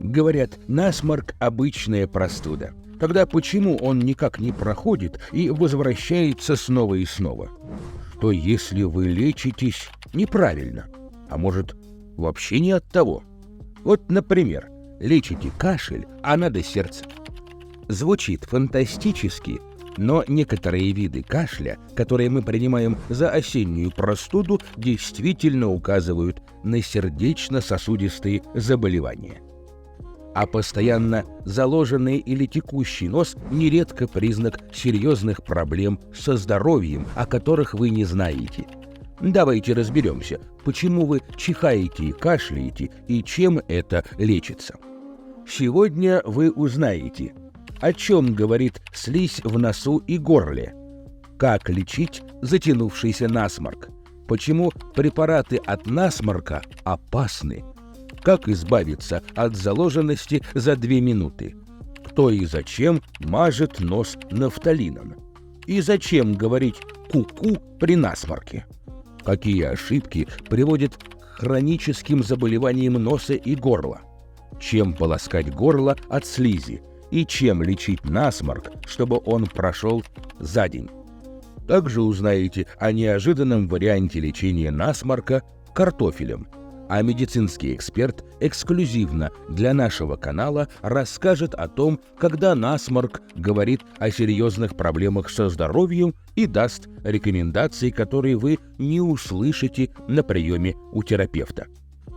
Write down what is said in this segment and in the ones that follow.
Говорят, насморк – обычная простуда. Тогда почему он никак не проходит и возвращается снова и снова? Что если вы лечитесь неправильно? А может, вообще не от того? Вот, например, лечите кашель, а надо сердце. Звучит фантастически, но некоторые виды кашля, которые мы принимаем за осеннюю простуду, действительно указывают на сердечно-сосудистые заболевания. А постоянно заложенный или текущий нос нередко признак серьезных проблем со здоровьем, о которых вы не знаете. Давайте разберемся, почему вы чихаете и кашляете и чем это лечится. Сегодня вы узнаете, о чем говорит слизь в носу и горле, как лечить затянувшийся насморк, почему препараты от насморка опасны, как избавиться от заложенности за 2 минуты, кто и зачем мажет нос нафталином, и зачем говорить «ку-ку» при насморке, какие ошибки приводят к хроническим заболеваниям носа и горла, чем полоскать горло от слизи и чем лечить насморк, чтобы он прошел за день. Также узнаете о неожиданном варианте лечения насморка картофелем, а медицинский эксперт эксклюзивно для нашего канала расскажет о том, когда насморк говорит о серьезных проблемах со здоровьем и даст рекомендации, которые вы не услышите на приеме у терапевта.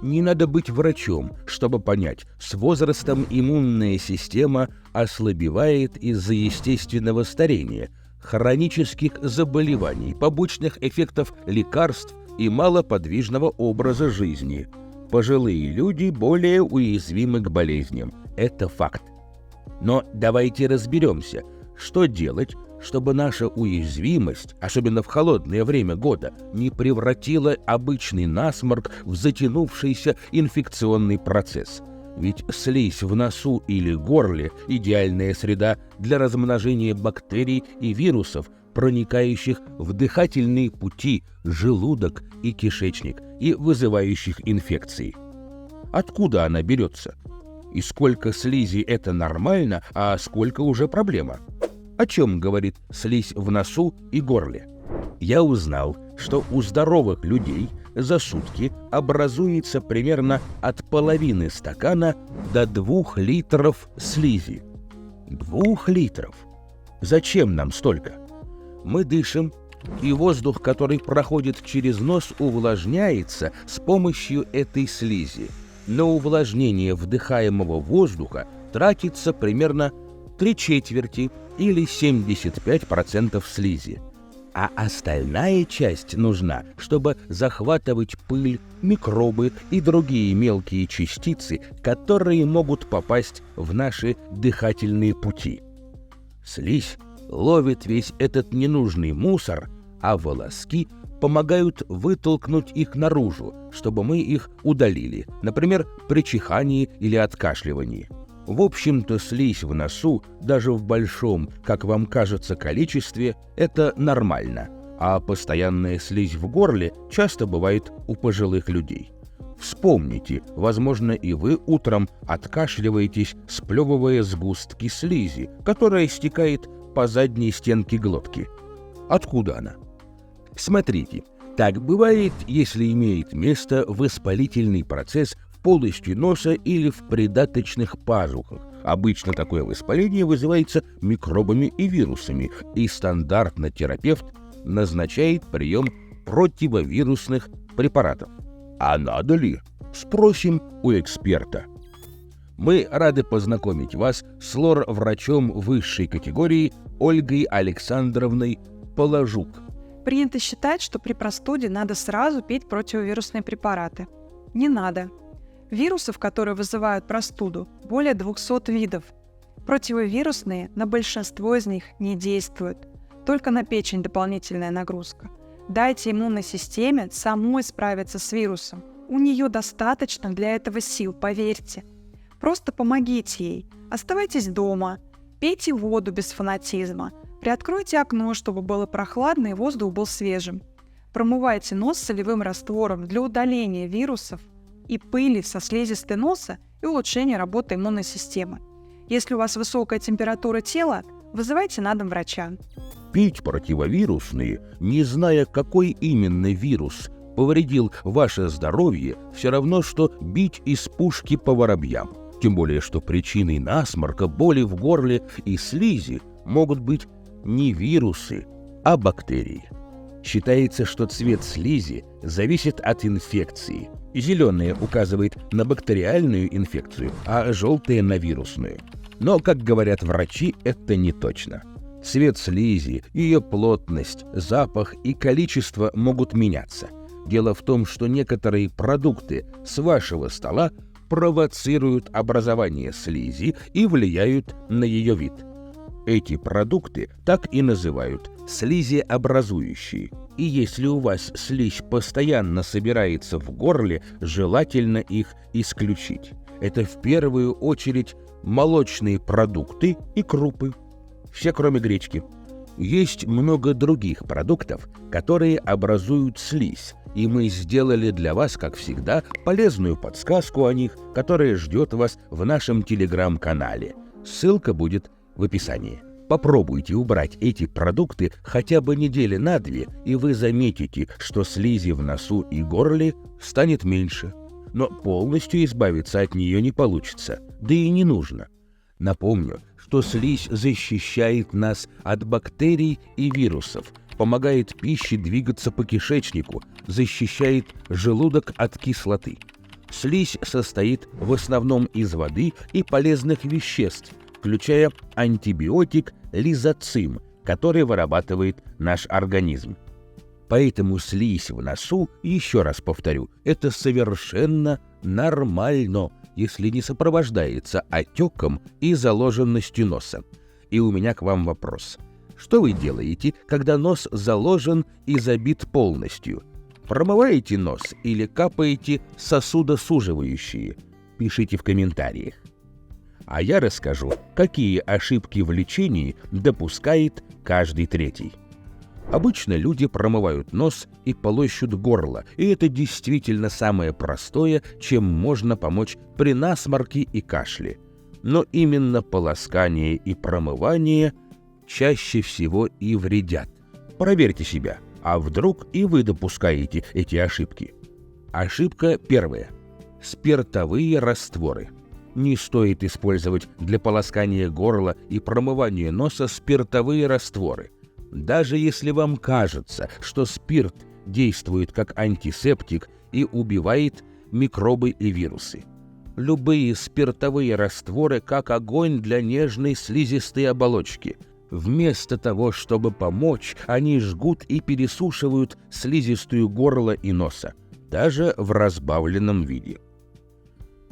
Не надо быть врачом, чтобы понять, с возрастом иммунная система ослабевает из-за естественного старения, хронических заболеваний, побочных эффектов лекарств и малоподвижного образа жизни. Пожилые люди более уязвимы к болезням. Это факт. Но давайте разберемся, что делать, чтобы наша уязвимость, особенно в холодное время года, не превратила обычный насморк в затянувшийся инфекционный процесс. Ведь слизь в носу или горле – идеальная среда для размножения бактерий и вирусов, проникающих в дыхательные пути, желудок и кишечник и вызывающих инфекции. Откуда она берется? И сколько слизи – это нормально, а сколько уже проблема? О чем говорит слизь в носу и горле? Я узнал, что у здоровых людей за сутки образуется примерно от половины стакана до 2 литров слизи. 2 литров? Зачем нам столько? Мы дышим, и воздух, который проходит через нос, увлажняется с помощью этой слизи. На увлажнение вдыхаемого воздуха тратится примерно 3/4 или 75% слизи. А остальная часть нужна, чтобы захватывать пыль, микробы и другие мелкие частицы, которые могут попасть в наши дыхательные пути. Слизь ловит весь этот ненужный мусор, а волоски помогают вытолкнуть их наружу, чтобы мы их удалили, например, при чихании или откашливании. В общем-то, слизь в носу, даже в большом, как вам кажется, количестве, это нормально, а постоянная слизь в горле часто бывает у пожилых людей. Вспомните, возможно, и вы утром откашливаетесь, сплевывая сгустки слизи, которая стекает по задней стенке глотки. Откуда она? Смотрите, так бывает, если имеет место воспалительный процесс в полости носа или в придаточных пазухах. Обычно такое воспаление вызывается микробами и вирусами, и стандартно терапевт назначает прием противовирусных препаратов. А надо ли? Спросим у эксперта. Мы рады познакомить вас с лор-врачом высшей категории Ольгой Александровной Положук. Принято считать, что при простуде надо сразу пить противовирусные препараты. Не надо. Вирусов, которые вызывают простуду, более 200 видов. Противовирусные на большинство из них не действуют. Только на печень дополнительная нагрузка. Дайте иммунной системе самой справиться с вирусом. У нее достаточно для этого сил, поверьте. Просто помогите ей. Оставайтесь дома. Пейте воду без фанатизма. Приоткройте окно, чтобы было прохладно и воздух был свежим. Промывайте нос солевым раствором для удаления вирусов и пыли со слизистой носа и улучшение работы иммунной системы. Если у вас высокая температура тела, вызывайте на дом врача. Пить противовирусные, не зная, какой именно вирус повредил ваше здоровье, все равно, что бить из пушки по воробьям. Тем более, что причиной насморка, боли в горле и слизи могут быть не вирусы, а бактерии. Считается, что цвет слизи зависит от инфекции. Зеленое указывает на бактериальную инфекцию, а желтое на вирусную. Но, как говорят врачи, это не точно. Цвет слизи, ее плотность, запах и количество могут меняться. Дело в том, что некоторые продукты с вашего стола провоцируют образование слизи и влияют на ее вид. Эти продукты так и называют слизеобразующие. И если у вас слизь постоянно собирается в горле, желательно их исключить. Это в первую очередь молочные продукты и крупы. Все, кроме гречки. Есть много других продуктов, которые образуют слизь, и мы сделали для вас, как всегда, полезную подсказку о них, которая ждет вас в нашем телеграм-канале. Ссылка будет в описании. Попробуйте убрать эти продукты хотя бы недели на 2, и вы заметите, что слизи в носу и горле станет меньше. Но полностью избавиться от нее не получится, да и не нужно. Напомню, что слизь защищает нас от бактерий и вирусов, помогает пище двигаться по кишечнику, защищает желудок от кислоты. Слизь состоит в основном из воды и полезных веществ, включая антибиотик лизоцим, который вырабатывает наш организм. Поэтому слизь в носу, еще раз повторю, это совершенно нормально, если не сопровождается отеком и заложенностью носа. И у меня к вам вопрос. Что вы делаете, когда нос заложен и забит полностью? Промываете нос или капаете сосудосуживающие? Пишите в комментариях. А я расскажу, какие ошибки в лечении допускает каждый третий. Обычно люди промывают нос и полощут горло, и это действительно самое простое, чем можно помочь при насморке и кашле. Но именно полоскание и промывание чаще всего и вредят. Проверьте себя, а вдруг и вы допускаете эти ошибки. Ошибка первая. Спиртовые растворы. Не стоит использовать для полоскания горла и промывания носа спиртовые растворы. Даже если вам кажется, что спирт действует как антисептик и убивает микробы и вирусы. Любые спиртовые растворы как огонь для нежной слизистой оболочки. Вместо того, чтобы помочь, они жгут и пересушивают слизистую горла и носа, даже в разбавленном виде.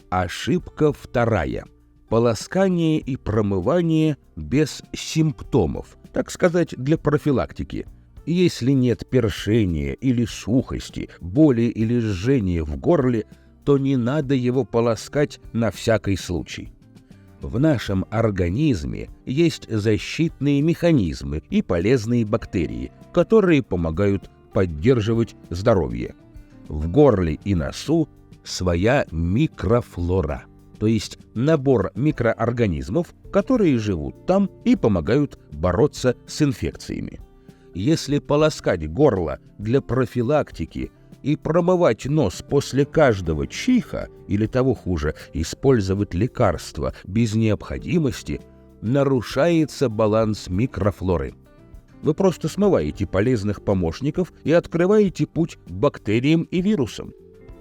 Ошибка вторая. Полоскание и промывание без симптомов, так сказать, для профилактики. Если нет першения или сухости, боли или жжения в горле, то не надо его полоскать на всякий случай. В нашем организме есть защитные механизмы и полезные бактерии, которые помогают поддерживать здоровье. В горле и носу своя микрофлора, то есть набор микроорганизмов, которые живут там и помогают бороться с инфекциями. Если полоскать горло для профилактики и промывать нос после каждого чиха, или того хуже, использовать лекарства без необходимости, нарушается баланс микрофлоры. Вы просто смываете полезных помощников и открываете путь к бактериям и вирусам.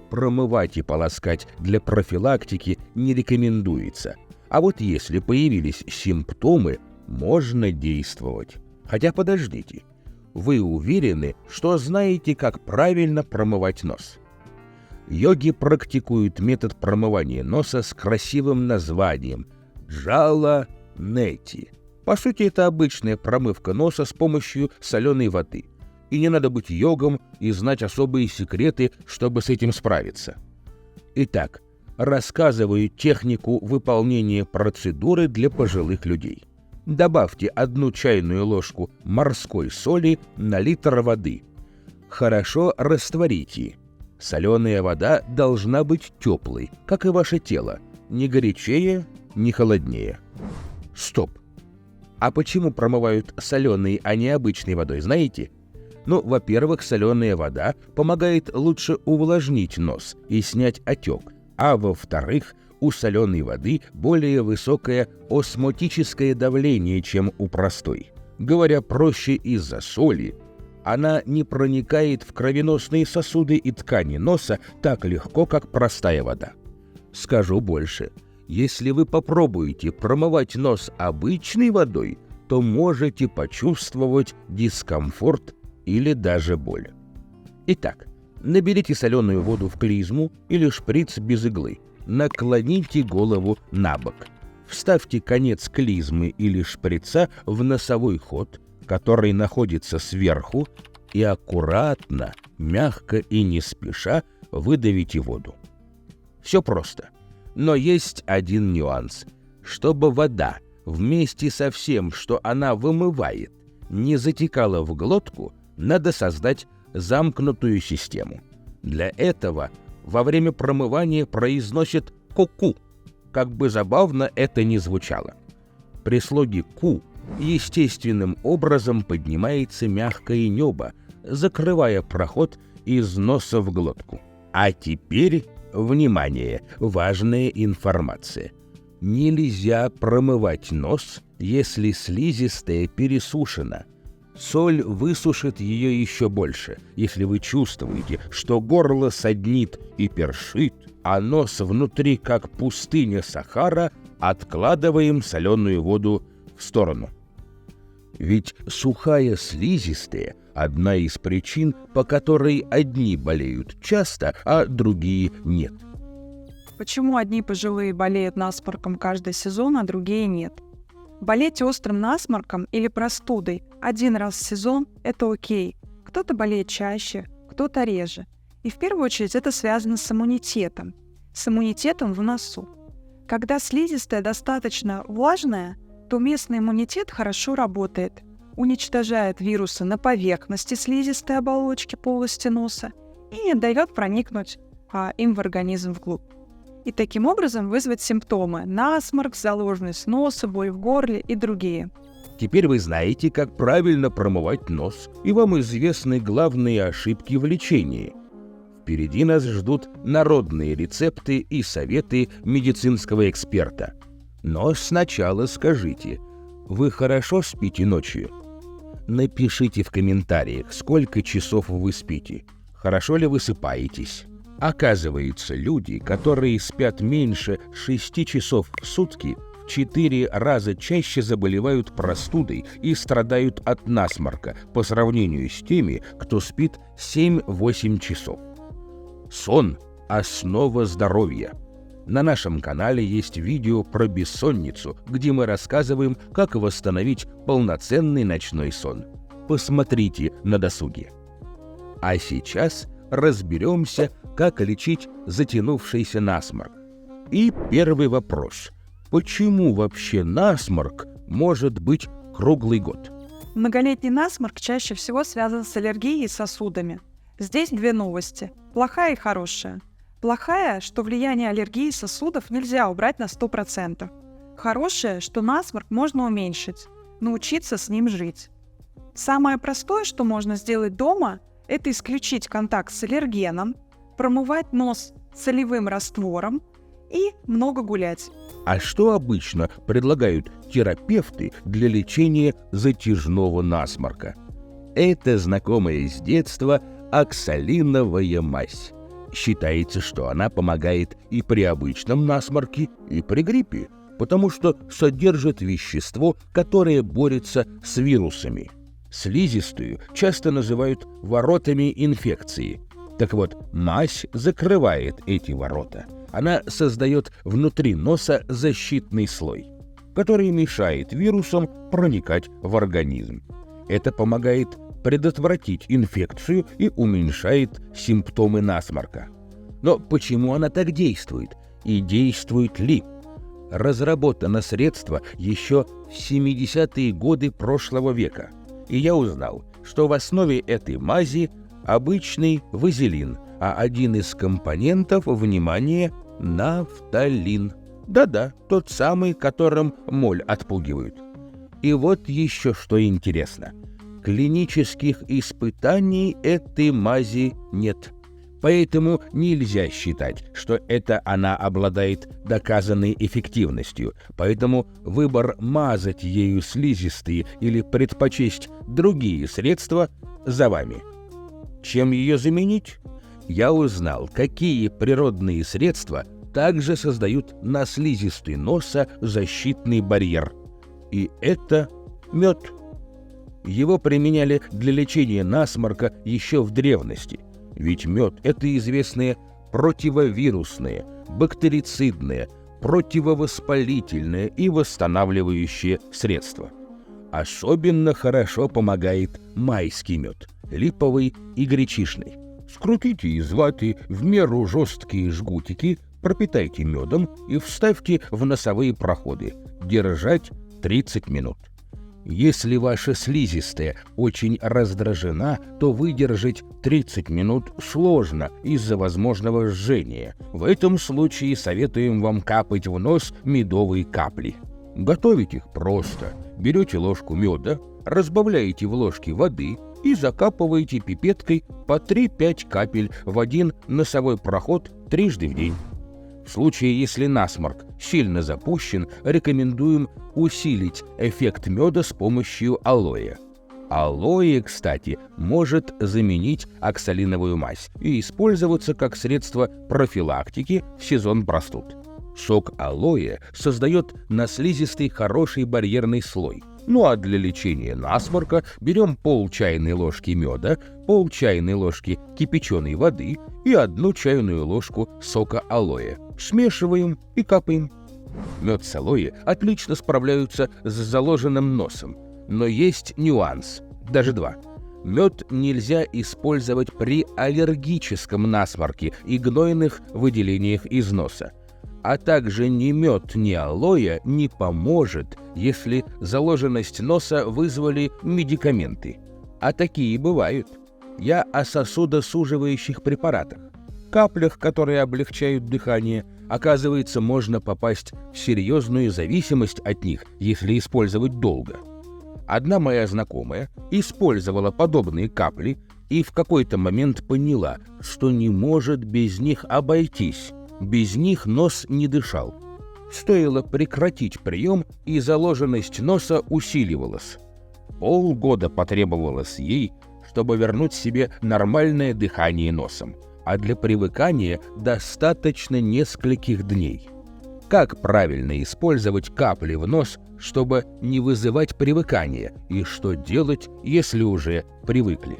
Промывать и полоскать для профилактики не рекомендуется. А вот если появились симптомы, можно действовать. Хотя подождите. Вы уверены, что знаете, как правильно промывать нос? Йоги практикуют метод промывания носа с красивым названием «Джала Нети». По сути, это обычная промывка носа с помощью соленой воды. И не надо быть йогом и знать особые секреты, чтобы с этим справиться. Итак, рассказываю технику выполнения процедуры для пожилых людей. Добавьте 1 чайную ложку морской соли на литр воды. Хорошо растворите. Соленая вода должна быть теплой, как и ваше тело. ни горячее, ни холоднее. Стоп! А почему промывают соленой, а не обычной водой, знаете? Ну, во-первых, соленая вода помогает лучше увлажнить нос и снять отек, а во-вторых, у соленой воды более высокое осмотическое давление, чем у простой. Говоря проще, из-за соли, она не проникает в кровеносные сосуды и ткани носа так легко, как простая вода. Скажу больше, если вы попробуете промывать нос обычной водой, то можете почувствовать дискомфорт или даже боль. Итак, наберите соленую воду в клизму или шприц без иглы, наклоните голову на бок, вставьте конец клизмы или шприца в носовой ход, который находится сверху, и аккуратно, мягко и не спеша выдавите воду. Все просто. Но есть один нюанс. Чтобы вода вместе со всем, что она вымывает, не затекала в глотку, надо создать замкнутую систему. Для этого во время промывания произносят «ку-ку», как бы забавно это ни звучало. При слоге «ку» естественным образом поднимается мягкое небо, закрывая проход из носа в глотку. А теперь, внимание, важная информация. Нельзя промывать нос, если слизистая пересушена. Соль высушит ее еще больше. Если вы чувствуете, что горло саднит и першит, а нос внутри как пустыня Сахара, откладываем соленую воду в сторону. Ведь сухая слизистая – одна из причин, по которой одни болеют часто, а другие нет. Почему одни пожилые болеют насморком каждый сезон, а другие нет? Болеть острым насморком или простудой один раз в сезон – это окей. Кто-то болеет чаще, кто-то реже. И в первую очередь это связано с иммунитетом. С иммунитетом в носу. Когда слизистая достаточно влажная, то местный иммунитет хорошо работает, уничтожает вирусы на поверхности слизистой оболочки полости носа и не дает проникнуть им в организм вглубь. И таким образом вызвать симптомы – насморк, заложенность носа, боль в горле и другие. Теперь вы знаете, как правильно промывать нос, и вам известны главные ошибки в лечении. Впереди нас ждут народные рецепты и советы медицинского эксперта. Но сначала скажите, вы хорошо спите ночью? Напишите в комментариях, сколько часов вы спите, хорошо ли высыпаетесь. Оказывается, люди, которые спят меньше 6 часов в сутки, в 4 раза чаще заболевают простудой и страдают от насморка по сравнению с теми, кто спит 7-8 часов. Сон – основа здоровья. На нашем канале есть видео про бессонницу, где мы рассказываем, как восстановить полноценный ночной сон. Посмотрите на досуге. А сейчас разберемся, как лечить затянувшийся насморк. И первый вопрос. Почему вообще насморк может быть круглый год? Многолетний насморк чаще всего связан с аллергией и сосудами. Здесь две новости – плохая и хорошая. Плохая, что влияние аллергии сосудов нельзя убрать на 100%. Хорошая, что насморк можно уменьшить, научиться с ним жить. Самое простое, что можно сделать дома – это исключить контакт с аллергеном, промывать нос солевым раствором и много гулять. А что обычно предлагают терапевты для лечения затяжного насморка? Это знакомая с детства оксалиновая мазь. Считается, что она помогает и при обычном насморке, и при гриппе, потому что содержит вещество, которое борется с вирусами. Слизистую часто называют воротами инфекции. Так вот, мазь закрывает эти ворота. Она создает внутри носа защитный слой, который мешает вирусам проникать в организм. Это помогает предотвратить инфекцию и уменьшает симптомы насморка. Но почему она так действует? И действует ли? Разработано средство еще в 70-е годы прошлого века. И я узнал, что в основе этой мази обычный вазелин, а один из компонентов, внимание, нафталин. Да-да, тот самый, которым моль отпугивают. И вот еще что интересно. Клинических испытаний этой мази нет. Поэтому нельзя считать, что она обладает доказанной эффективностью. Поэтому выбор мазать ею слизистые или предпочесть другие средства за вами. Чем ее заменить? Я узнал, какие природные средства также создают на слизистой носа защитный барьер. И это мед. Его применяли для лечения насморка еще в древности. Ведь мед – это известные противовирусные, бактерицидные, противовоспалительные и восстанавливающие средства. Особенно хорошо помогает майский мед, липовый и гречишный. Скрутите из ваты в меру жесткие жгутики, пропитайте медом и вставьте в носовые проходы. Держать 30 минут. Если ваша слизистая очень раздражена, то выдержать 30 минут сложно из-за возможного жжения. В этом случае советуем вам капать в нос медовые капли. Готовить их просто. Берете ложку меда, разбавляете в ложке воды и закапываете пипеткой по 3-5 капель в один носовой проход трижды в день. В случае, если насморк сильно запущен, рекомендуем усилить эффект меда с помощью алоэ. Алоэ, кстати, может заменить оксалиновую мазь и использоваться как средство профилактики в сезон простуд. Сок алоэ создает на слизистой хороший барьерный слой. Ну а для лечения насморка берем пол чайной ложки меда, пол чайной ложки кипяченой воды и 1 чайную ложку сока алоэ. Смешиваем и капаем. Мед с алоэ отлично справляются с заложенным носом, но есть нюанс, даже 2. Мед нельзя использовать при аллергическом насморке и гнойных выделениях из носа. А также ни мед, ни алоэ не поможет, если заложенность носа вызвали медикаменты. А такие бывают. Я о сосудосуживающих препаратах. Каплях, которые облегчают дыхание. Оказывается, можно попасть в серьезную зависимость от них, если использовать долго. Одна моя знакомая использовала подобные капли и в какой-то момент поняла, что не может без них обойтись. Без них нос не дышал. Стоило прекратить прием, и заложенность носа усиливалась. Полгода потребовалось ей, чтобы вернуть себе нормальное дыхание носом, а для привыкания достаточно нескольких дней. Как правильно использовать капли в нос, чтобы не вызывать привыкания, и что делать, если уже привыкли?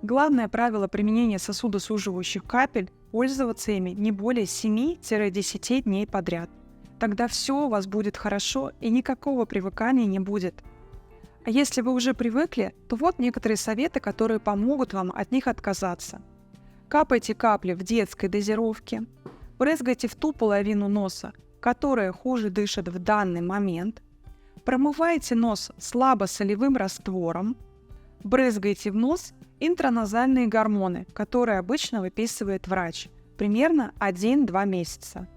Главное правило применения сосудосуживающих капель – пользоваться ими не более 7-10 дней подряд. Тогда все у вас будет хорошо и никакого привыкания не будет. А если вы уже привыкли, то вот некоторые советы, которые помогут вам от них отказаться. Капайте капли в детской дозировке, брызгайте в ту половину носа, которая хуже дышит в данный момент, промывайте нос слабосолевым раствором, брызгайте в нос интраназальные гормоны, которые обычно выписывает врач, примерно 1-2 месяца.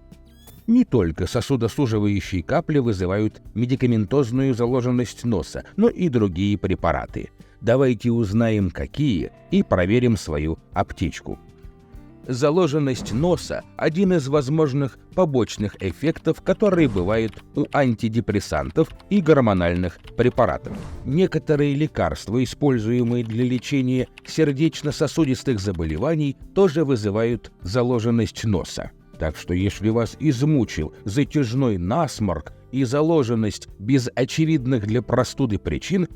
Не только сосудосуживающие капли вызывают медикаментозную заложенность носа, но и другие препараты. Давайте узнаем, какие, и проверим свою аптечку. Заложенность носа – один из возможных побочных эффектов, которые бывают у антидепрессантов и гормональных препаратов. Некоторые лекарства, используемые для лечения сердечно-сосудистых заболеваний, тоже вызывают заложенность носа. Так что если вас измучил затяжной насморк и заложенность без очевидных для простуды причин,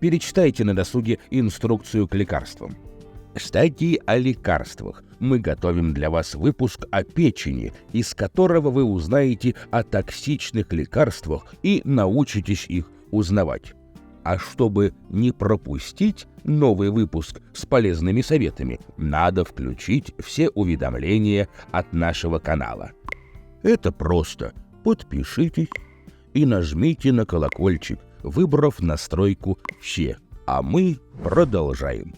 перечитайте на досуге инструкцию к лекарствам. Кстати, о лекарствах. Мы готовим для вас выпуск о печени, из которого вы узнаете о токсичных лекарствах и научитесь их узнавать. А чтобы не пропустить новый выпуск с полезными советами, надо включить все уведомления от нашего канала. Это просто. Подпишитесь и нажмите на колокольчик, выбрав настройку «Все». А мы продолжаем.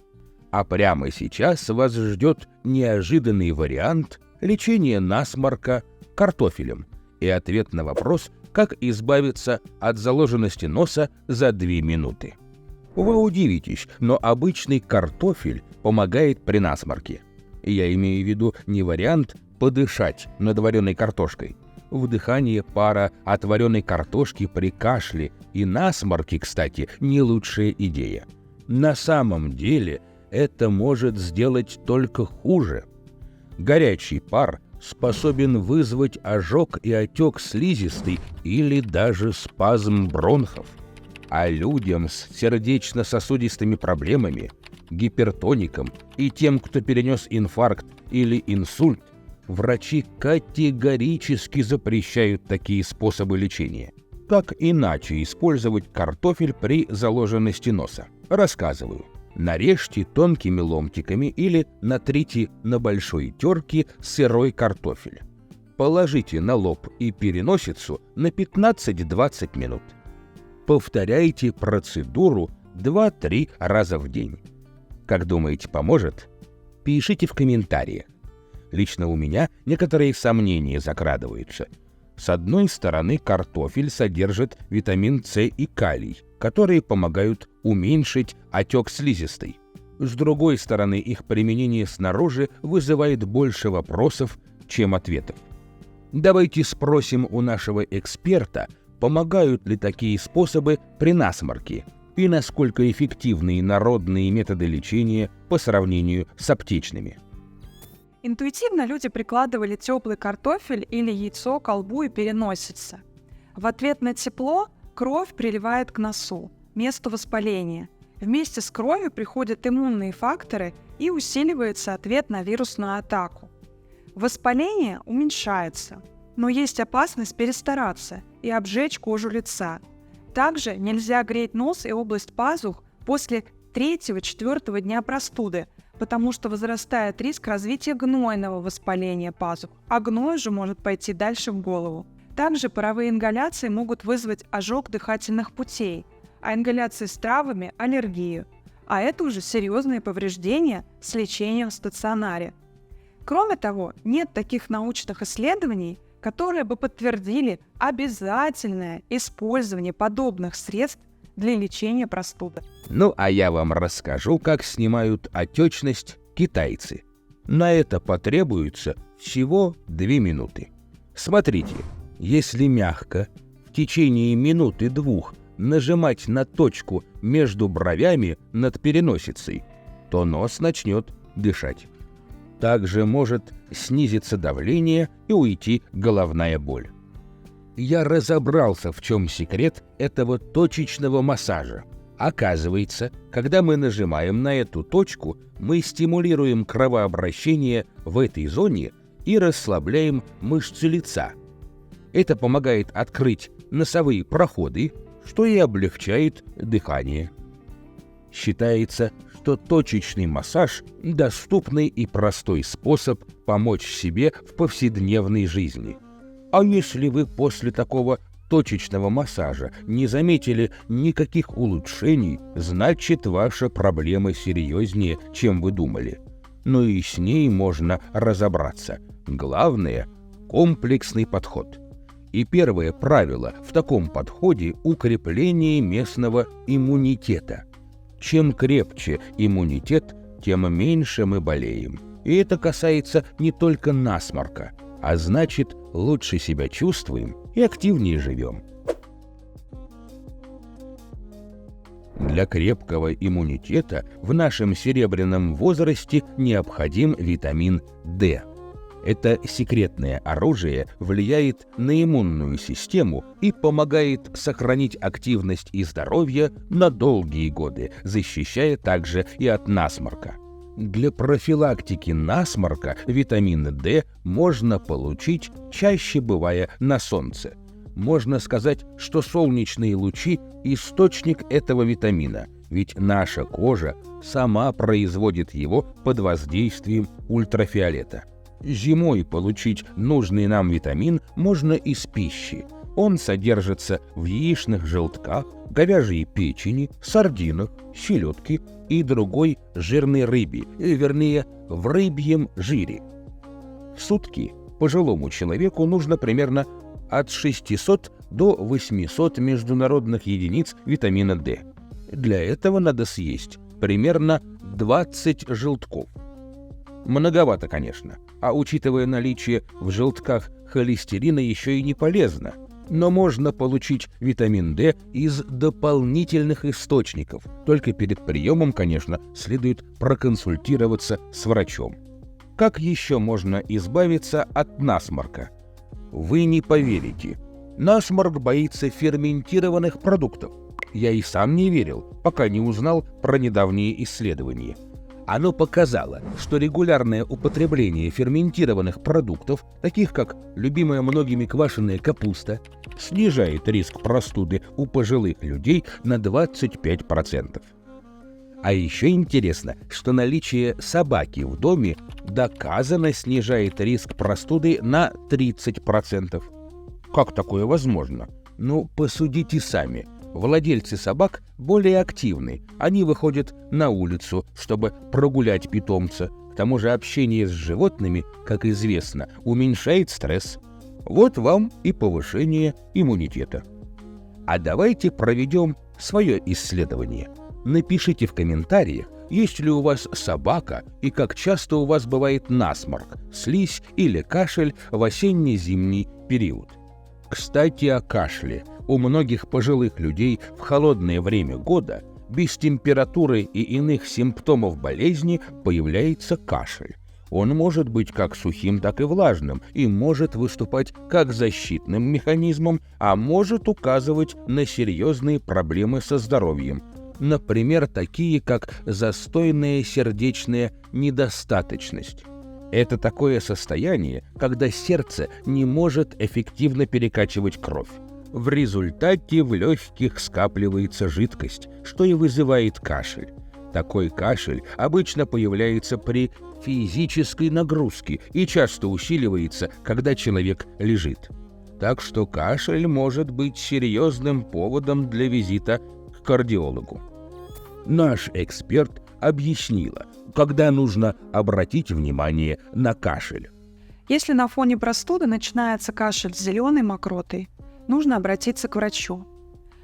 А прямо сейчас вас ждет неожиданный вариант лечения насморка картофелем. и ответ на вопрос, как избавиться от заложенности носа за 2 минуты. Вы удивитесь, но обычный картофель помогает при насморке. Я имею в виду не вариант подышать над вареной картошкой. Вдыхание пара от вареной картошки при кашле и насморке, кстати, не лучшая идея. На самом деле это может сделать только хуже. Горячий пар способен вызвать ожог и отек слизистой или даже спазм бронхов. А людям с сердечно-сосудистыми проблемами, гипертоникам и тем, кто перенес инфаркт или инсульт, врачи категорически запрещают такие способы лечения. Как иначе использовать картофель при заложенности носа? Рассказываю. Нарежьте тонкими ломтиками или натрите на большой терке сырой картофель. Положите на лоб и переносицу на 15-20 минут. Повторяйте процедуру 2-3 раза в день. Как думаете, поможет? Пишите в комментариях. Лично у меня некоторые сомнения закрадываются. С одной стороны, картофель содержит витамин С и калий, которые помогают уменьшить отек слизистой. С другой стороны, их применение снаружи вызывает больше вопросов, чем ответов. Давайте спросим у нашего эксперта, помогают ли такие способы при насморке и насколько эффективны народные методы лечения по сравнению с аптечными. Интуитивно люди прикладывали теплый картофель или яйцо к колбу и переносице. В ответ на тепло кровь приливает к носу, месту воспаления. Вместе с кровью приходят иммунные факторы и усиливается ответ на вирусную атаку. Воспаление уменьшается, но есть опасность перестараться и обжечь кожу лица. Также нельзя греть нос и область пазух после 3-4 дня простуды, потому что возрастает риск развития гнойного воспаления пазух, а гной же может пойти дальше в голову. Также паровые ингаляции могут вызвать ожог дыхательных путей, а ингаляции с травами – аллергию. А это уже серьезные повреждения с лечением в стационаре. Кроме того, нет таких научных исследований, которые бы подтвердили обязательное использование подобных средств для лечения простуды. Ну а я вам расскажу, как снимают отечность китайцы. На это потребуется всего 2 минуты. Смотрите, если мягко, в течение 1-2 минуты нажимать на точку между бровями над переносицей, то нос начнет дышать. Также может снизиться давление и уйти головная боль. Я разобрался, в чем секрет этого точечного массажа. Оказывается, когда мы нажимаем на эту точку, мы стимулируем кровообращение в этой зоне и расслабляем мышцы лица. Это помогает открыть носовые проходы, что и облегчает дыхание. Считается, что точечный массаж – доступный и простой способ помочь себе в повседневной жизни. А если вы после такого точечного массажа не заметили никаких улучшений, значит, ваша проблема серьезнее, чем вы думали. Но и с ней можно разобраться. Главное – комплексный подход. И первое правило в таком подходе – укрепление местного иммунитета. Чем крепче иммунитет, тем меньше мы болеем. И это касается не только насморка, а значит, лучше себя чувствуем и активнее живем. Для крепкого иммунитета в нашем серебряном возрасте необходим витамин D. Это секретное оружие влияет на иммунную систему и помогает сохранить активность и здоровье на долгие годы, защищая также и от насморка. Для профилактики насморка витамин D можно получить, чаще бывая на солнце. Можно сказать, что солнечные лучи – источник этого витамина, ведь наша кожа сама производит его под воздействием ультрафиолета. Зимой получить нужный нам витамин можно из пищи. Он содержится в яичных желтках, говяжьей печени, сардинах, селедке и другой жирной рыбе, вернее, в рыбьем жире. В сутки пожилому человеку нужно примерно от 600 до 800 международных единиц витамина D. Для этого надо съесть примерно 20 желтков. Многовато, конечно, а учитывая наличие в желтках холестерина, еще и не полезно. Но можно получить витамин D из дополнительных источников. Только перед приемом, конечно, следует проконсультироваться с врачом. Как еще можно избавиться от насморка? Вы не поверите. Насморк боится ферментированных продуктов. Я и сам не верил, пока не узнал про недавние исследования. Оно показало, что регулярное употребление ферментированных продуктов, таких как любимая многими квашеная капуста, снижает риск простуды у пожилых людей на 25%. А еще интересно, что наличие собаки в доме доказано снижает риск простуды на 30%. Как такое возможно? Ну, посудите сами. Владельцы собак более активны. Они выходят на улицу, чтобы прогулять питомца. К тому же общение с животными, как известно, уменьшает стресс. Вот вам и повышение иммунитета. А давайте проведем свое исследование. Напишите в комментариях, есть ли у вас собака и как часто у вас бывает насморк, слизь или кашель в осенне-зимний период. Кстати, о кашле. У многих пожилых людей в холодное время года без температуры и иных симптомов болезни появляется кашель. Он может быть как сухим, так и влажным и может выступать как защитным механизмом, а может указывать на серьезные проблемы со здоровьем. Например, такие как застойная сердечная недостаточность. Это такое состояние, когда сердце не может эффективно перекачивать кровь. В результате в легких скапливается жидкость, что и вызывает кашель. Такой кашель обычно появляется при физической нагрузке и часто усиливается, когда человек лежит. Так что кашель может быть серьезным поводом для визита к кардиологу. Наш эксперт объяснила, когда нужно обратить внимание на кашель. Если на фоне простуды начинается кашель с зеленой мокротой, нужно обратиться к врачу.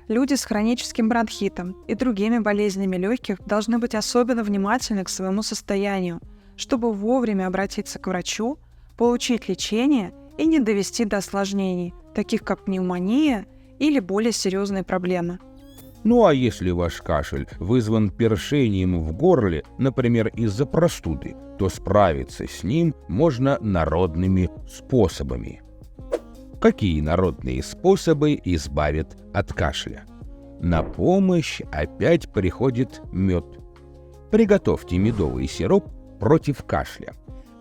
Люди с хроническим бронхитом и другими болезнями легких должны быть особенно внимательны к своему состоянию, чтобы вовремя обратиться к врачу, получить лечение и не довести до осложнений, таких как пневмония или более серьезные проблемы. Ну а если ваш кашель вызван першением в горле, например, из-за простуды, то справиться с ним можно народными способами. Какие народные способы избавят от кашля? На помощь опять приходит мед. Приготовьте медовый сироп против кашля.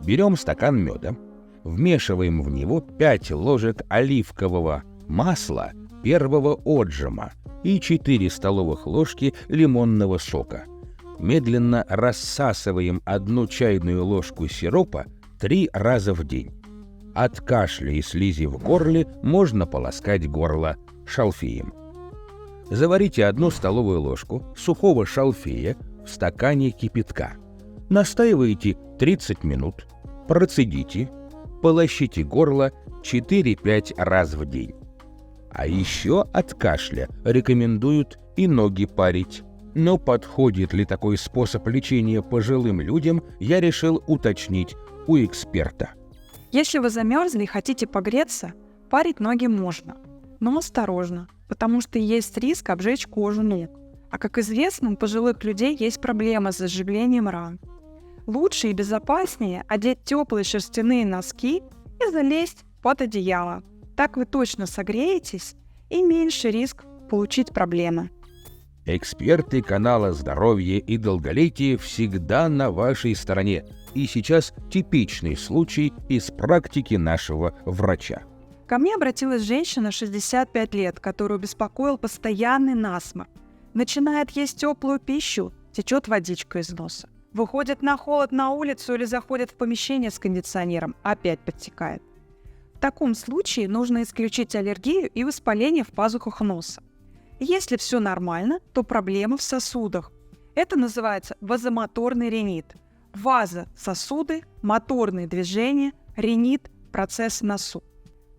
Берем стакан меда, вмешиваем в него 5 ложек оливкового масла первого отжима и 4 столовых ложки лимонного сока. Медленно рассасываем 1 чайную ложку сиропа 3 раза в день. От кашля и слизи в горле можно полоскать горло шалфеем. Заварите 1 столовую ложку сухого шалфея в стакане кипятка. Настаивайте 30 минут, процедите, полощите горло 4-5 раз в день. А еще от кашля рекомендуют и ноги парить. Но подходит ли такой способ лечения пожилым людям, я решил уточнить у эксперта. Если вы замерзли и хотите погреться, парить ноги можно, но осторожно, потому что есть риск обжечь кожу ног. А как известно, у пожилых людей есть проблемы с заживлением ран. Лучше и безопаснее одеть теплые шерстяные носки и залезть под одеяло. Так вы точно согреетесь и меньше риск получить проблемы. Эксперты канала «Здоровье и долголетие» всегда на вашей стороне. И сейчас типичный случай из практики нашего врача. Ко мне обратилась женщина 65 лет, которую беспокоил постоянный насморк. Начинает есть теплую пищу, течет водичка из носа. Выходит на холод на улицу или заходит в помещение с кондиционером, опять подтекает. В таком случае нужно исключить аллергию и воспаление в пазухах носа. Если все нормально, то проблема в сосудах. Это называется вазомоторный ринит. Ваза – сосуды, моторные движения, ринит – процесс в носу.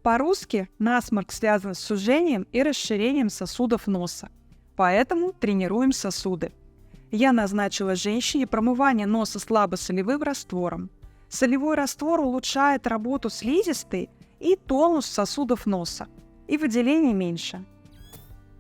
По-русски насморк связан с сужением и расширением сосудов носа, поэтому тренируем сосуды. Я назначила женщине промывание носа слабосолевым раствором. Солевой раствор улучшает работу слизистой и тонус сосудов носа, и выделений меньше.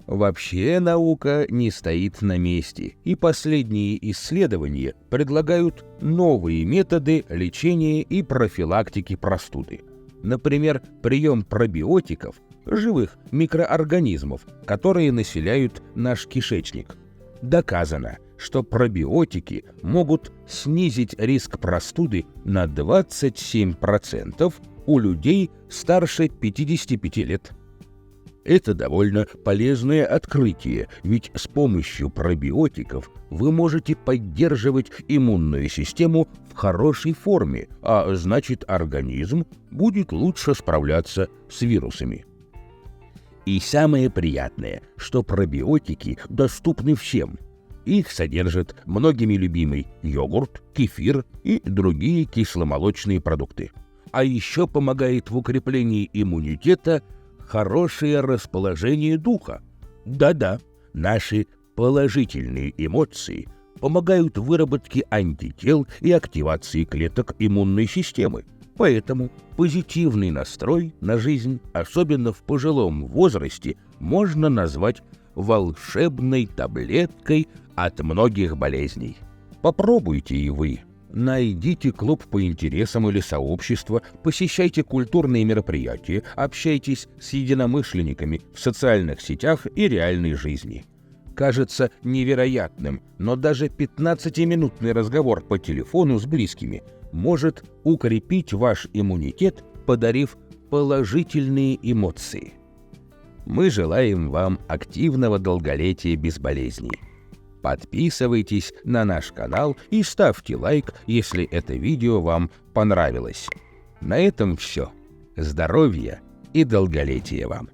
Вообще наука не стоит на месте, и последние исследования предлагают новые методы лечения и профилактики простуды. Например, прием пробиотиков, живых микроорганизмов, которые населяют наш кишечник. Доказано, что пробиотики могут снизить риск простуды на 27% у людей старше 55 лет. Это довольно полезное открытие, ведь с помощью пробиотиков вы можете поддерживать иммунную систему в хорошей форме, а значит, организм будет лучше справляться с вирусами. И самое приятное, что пробиотики доступны всем. Их содержат многими любимый йогурт, кефир и другие кисломолочные продукты. А еще помогает в укреплении иммунитета хорошее расположение духа. Да-да, наши положительные эмоции помогают в выработке антител и активации клеток иммунной системы. Поэтому позитивный настрой на жизнь, особенно в пожилом возрасте, можно назвать волшебной таблеткой от многих болезней. Попробуйте и вы. Найдите клуб по интересам или сообщество, посещайте культурные мероприятия, общайтесь с единомышленниками в социальных сетях и реальной жизни. Кажется невероятным, но даже 15-минутный разговор по телефону с близкими может укрепить ваш иммунитет, подарив положительные эмоции. Мы желаем вам активного долголетия без болезней. Подписывайтесь на наш канал и ставьте лайк, если это видео вам понравилось. На этом все. Здоровья и долголетия вам!